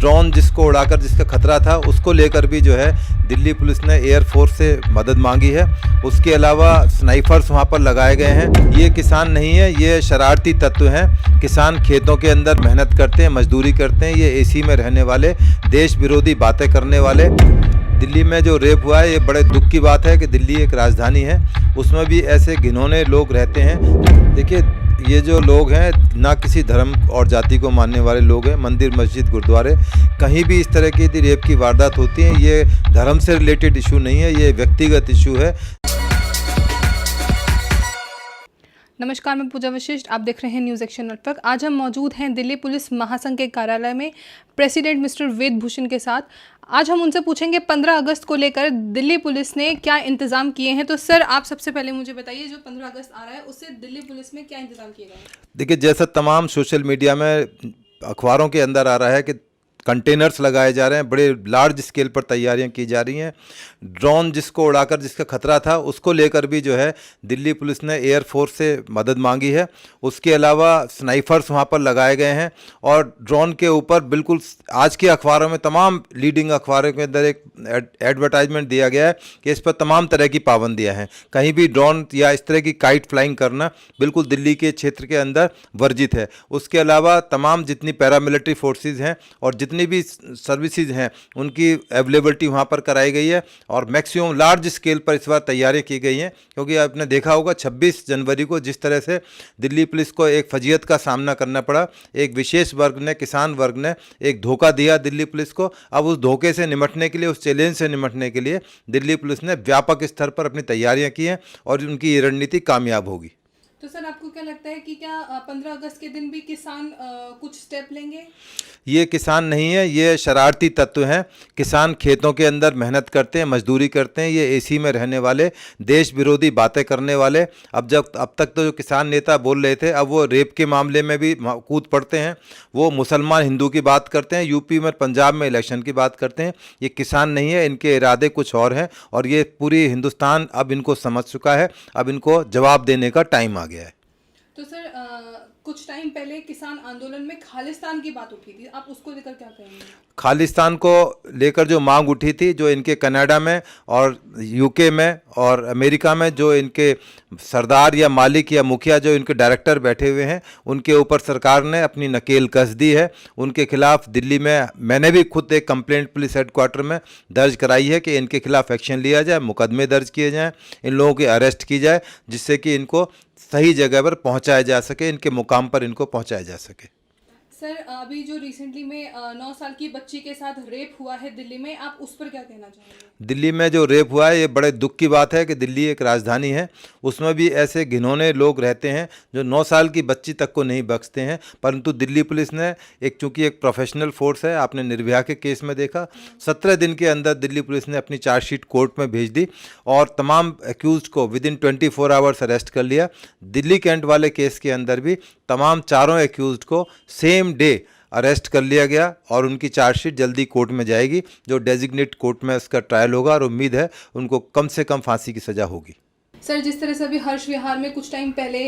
Drone जिसको उड़ाकर जिसका खतरा था उसको लेकर भी जो है दिल्ली पुलिस ने एयरफोर्स से मदद मांगी है। उसके अलावा स्नाइपर्स वहाँ पर लगाए गए हैं। ये किसान नहीं है, ये शरारती तत्व हैं। किसान खेतों के अंदर मेहनत करते हैं, मजदूरी करते हैं। ये एसी में रहने वाले, देश विरोधी बातें करने वाले। दिल्ली में जो रेप हुआ है, ये बड़े दुख की बात है कि दिल्ली एक राजधानी है, उसमें भी ऐसे घिनौने लोग रहते हैं। देखिए, ये जो लोग हैं ना किसी धर्म और जाति को मानने वाले लोग हैं। मंदिर, मस्जिद, गुरुद्वारे, कहीं भी इस तरह की यदि रेप की वारदात होती है, ये धर्म से रिलेटेड इशू नहीं है, ये व्यक्तिगत इशू है। नमस्कार, मैं पूजा वशिष्ठ, आप देख रहे हैं न्यूज़ एक्शन नेटवर्क। आज हम मौजूद हैं दिल्ली पुलिस महासंघ के कार्यालय में प्रेसिडेंट मिस्टर वेद भूषण के साथ। आज हम उनसे पूछेंगे 15 अगस्त को लेकर दिल्ली पुलिस ने क्या इंतजाम किए हैं। तो सर, आप सबसे पहले मुझे बताइए, जो 15 अगस्त आ रहा है उससे दिल्ली पुलिस में क्या इंतजाम किए गए हैं? देखिए, जैसा तमाम सोशल मीडिया में, अखबारों के अंदर आ रहा है कि कंटेनर्स लगाए जा रहे हैं, बड़े लार्ज स्केल पर तैयारियां की जा रही हैं। ड्रोन जिसको उड़ाकर जिसका खतरा था उसको लेकर भी जो है दिल्ली पुलिस ने एयरफोर्स से मदद मांगी है। उसके अलावा स्नाइपर्स वहाँ पर लगाए गए हैं और ड्रोन के ऊपर बिल्कुल आज के अखबारों में, तमाम लीडिंग अखबारों के अंदर एक एडवर्टाइजमेंट दिया गया है कि इस पर तमाम तरह की पाबंदियाँ हैं। कहीं भी ड्रोन या इस तरह की काइट फ्लाइंग करना बिल्कुल दिल्ली के क्षेत्र के अंदर वर्जित है। उसके अलावा तमाम जितनी पैरामिलिट्री फोर्सेज हैं और जितनी भी सर्विसेज हैं उनकी अवेलेबिलिटी वहाँ पर कराई गई है और मैक्सिमम लार्ज स्केल पर इस बार तैयारी की गई हैं। क्योंकि आपने देखा होगा 26 जनवरी को जिस तरह से दिल्ली पुलिस को एक फजीयत का सामना करना पड़ा, एक विशेष वर्ग ने, किसान वर्ग ने एक धोखा दिया दिल्ली पुलिस को। अब उस धोखे से निपटने के लिए, उस चैलेंज से निपटने के लिए दिल्ली पुलिस ने व्यापक स्तर पर अपनी तैयारियां की हैं और उनकी ये रणनीति कामयाब होगी। तो सर, आपको क्या लगता है कि क्या 15 अगस्त के दिन भी किसान कुछ स्टेप लेंगे? ये किसान नहीं है, ये शरारती तत्व हैं। किसान खेतों के अंदर मेहनत करते हैं, मजदूरी करते हैं। ये एसी में रहने वाले, देश विरोधी बातें करने वाले। अब तक तो जो किसान नेता बोल रहे थे, अब वो रेप के मामले में भी कूद पड़ते हैं। वो मुसलमान हिंदू की बात करते हैं, यूपी में, पंजाब में इलेक्शन की बात करते हैं। ये किसान नहीं है, इनके इरादे कुछ और हैं और ये पूरी हिंदुस्तान अब इनको समझ चुका है। अब इनको जवाब देने का टाइम आ गया है। तो सर, कुछ टाइम पहले किसान आंदोलन में खालिस्तान की बात उठी थी, आप उसको लेकर क्या कहेंगे? खालिस्तान को लेकर जो मांग उठी थी, जो इनके कनाडा में और यूके में और अमेरिका में जो इनके सरदार या मालिक या मुखिया, जो इनके डायरेक्टर बैठे हुए हैं, उनके ऊपर सरकार ने अपनी नकेल कस दी है। उनके खिलाफ दिल्ली में मैंने भी खुद एक कंप्लेंट पुलिस हेडक्वार्टर में दर्ज कराई है कि इनके खिलाफ एक्शन लिया जाए, मुकदमे दर्ज किए जाएं, इन लोगों की अरेस्ट की जाए, जिससे कि इनको सही जगह पर पहुंचाया जा सके, इनके मुकाम पर इनको पहुंचाया जा सके। सर, अभी जो रिसेंटली में 9 साल की बच्ची के साथ रेप हुआ है दिल्ली में, आप उस पर क्या कहना चाहेंगे? दिल्ली में जो रेप हुआ है, ये बड़े दुख की बात है कि दिल्ली एक राजधानी है, उसमें भी ऐसे घिनौने लोग रहते हैं जो 9 साल की बच्ची तक को नहीं बख्शते हैं। परंतु दिल्ली पुलिस ने चूंकि एक प्रोफेशनल फोर्स है, आपने निर्भया के केस में देखा, 17 दिन के अंदर दिल्ली पुलिस ने अपनी चार्जशीट कोर्ट में भेज दी और तमाम एक्यूज को विदिन 24 आवर्स अरेस्ट कर लिया। दिल्ली कैंट वाले केस के अंदर भी तमाम चारों एक्यूज को सेम डे अरेस्ट कर लिया गया और उनकी चार्जशीट जल्दी कोर्ट में जाएगी, जो डेजिग्नेट कोर्ट में उसका ट्रायल होगा और उम्मीद है उनको कम से कम फांसी की सज़ा होगी। सर, जिस तरह से अभी हर्ष विहार में कुछ टाइम पहले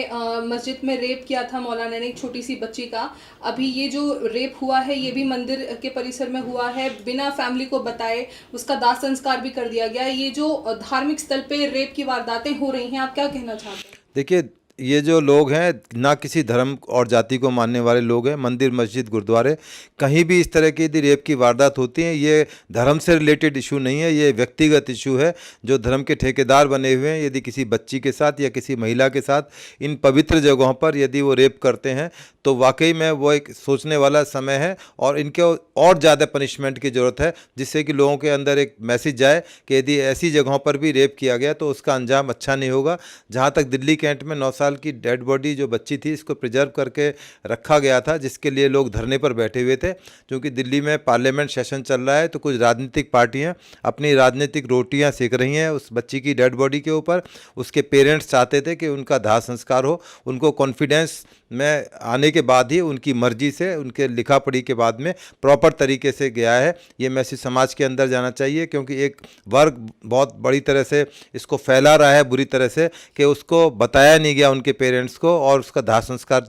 मस्जिद में रेप किया था मौलाना ने एक छोटी सी बच्ची का, अभी ये जो रेप हुआ है ये भी मंदिर के परिसर में हुआ है, बिना फैमिली को बताए उसका दाह संस्कार भी कर दिया गया। ये जो धार्मिक स्थल पे रेप की वारदातें हो रही हैं, आप क्या कहना चाहते हैं? देखिए, ये जो लोग हैं ना किसी धर्म और जाति को मानने वाले लोग हैं। मंदिर, मस्जिद, गुरुद्वारे, कहीं भी इस तरह की यदि रेप की वारदात होती है, ये धर्म से रिलेटेड इशू नहीं है, ये व्यक्तिगत इशू है। जो धर्म के ठेकेदार बने हुए हैं, यदि किसी बच्ची के साथ या किसी महिला के साथ इन पवित्र जगहों पर यदि वो रेप करते हैं, तो वाकई में वो एक सोचने वाला समय है और इनके और ज़्यादा पनिशमेंट की ज़रूरत है, जिससे कि लोगों के अंदर एक मैसेज जाए कि यदि ऐसी जगहों पर भी रेप किया गया तो उसका अंजाम अच्छा नहीं होगा। जहाँ तक दिल्ली कैंट में 9 साल की डेड बॉडी जो बच्ची थी, इसको प्रिजर्व करके रखा गया था, जिसके लिए लोग धरने पर बैठे हुए थे। क्योंकि दिल्ली में पार्लियामेंट सेशन चल रहा है, तो कुछ राजनीतिक पार्टियां अपनी राजनीतिक रोटियां सेक रही हैं उस बच्ची की डेड बॉडी के ऊपर। उसके पेरेंट्स चाहते थे कि उनका दाह संस्कार हो, उनको कॉन्फिडेंस में आने के बाद ही, उनकी मर्जी से, उनके लिखा पढ़ी के बाद में प्रॉपर तरीके से गया है। ये मैसेज समाज के अंदर जाना चाहिए, क्योंकि एक वर्ग बहुत बड़ी तरह से इसको फैला रहा है बुरी तरह से, कि उसको बताया नहीं गया उनके पेरेंट्स को और उसका दाह संस्कार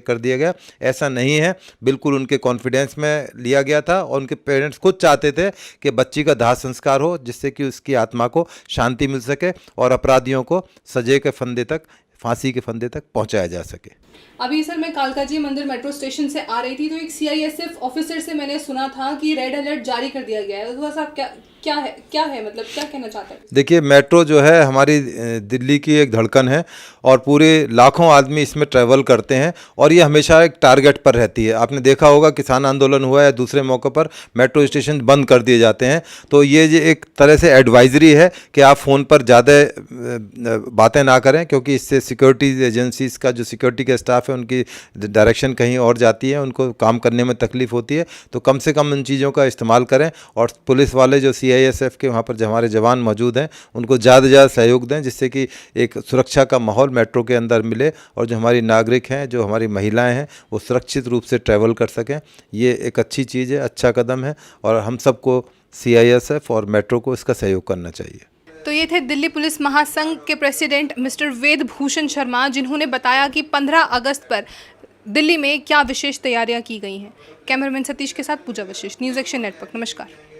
कर दिया गया। ऐसा नहीं है, बिल्कुल उनके कॉन्फिडेंस में लिया गया था और उनके पेरेंट्स खुद चाहते थे कि बच्ची का दाह संस्कार हो, जिससे कि उसकी आत्मा को शांति मिल सके और अपराधियों को सजा के फंदे तक, फांसी के फंदे तक पहुंचाया जा सके। अभी सर मैं कालकाजी मंदिर मेट्रो स्टेशन से आ रही थी तो एक सीआईएसएफ ऑफिसर से मैंने सुना था कि रेड अलर्ट जारी कर दिया गया है। तो बस आप क्या है मतलब क्या कहना चाहते हैं? देखिए, मेट्रो जो है हमारी दिल्ली की एक धड़कन है और पूरे लाखों आदमी इसमें ट्रैवल करते हैं और ये हमेशा एक टारगेट पर रहती है। आपने देखा होगा किसान आंदोलन हुआ या दूसरे मौक़ों पर मेट्रो स्टेशन बंद कर दिए जाते हैं। तो ये एक तरह से एडवाइजरी है कि आप फ़ोन पर ज़्यादा बातें ना करें, क्योंकि इससे सिक्योरिटी एजेंसीज़ का जो सिक्योरिटी का स्टाफ है उनकी डायरेक्शन कहीं और जाती है, उनको काम करने में तकलीफ़ होती है। तो कम से कम उन चीज़ों का इस्तेमाल करें और पुलिस वाले जो सीआईएसएफ के वहाँ पर जो हमारे जवान मौजूद हैं उनको ज़्यादा से ज़्यादा सहयोग दें, जिससे कि एक सुरक्षा का माहौल मेट्रो के अंदर मिले और जो हमारी नागरिक हैं, जो हमारी महिलाएं हैं, वो सुरक्षित रूप से ट्रैवल कर सकें। ये एक अच्छी चीज़ है, अच्छा कदम है और हम सबको सीआईएसएफ और मेट्रो को इसका सहयोग करना चाहिए। तो ये थे दिल्ली पुलिस महासंघ के प्रेसिडेंट मिस्टर वेद भूषण शर्मा, जिन्होंने बताया कि 15 अगस्त पर दिल्ली में क्या विशेष तैयारियां की गई हैं। कैमरामैन सतीश के साथ पूजा वशिष्ठ, न्यूज़ एक्शन नेटवर्क। नमस्कार।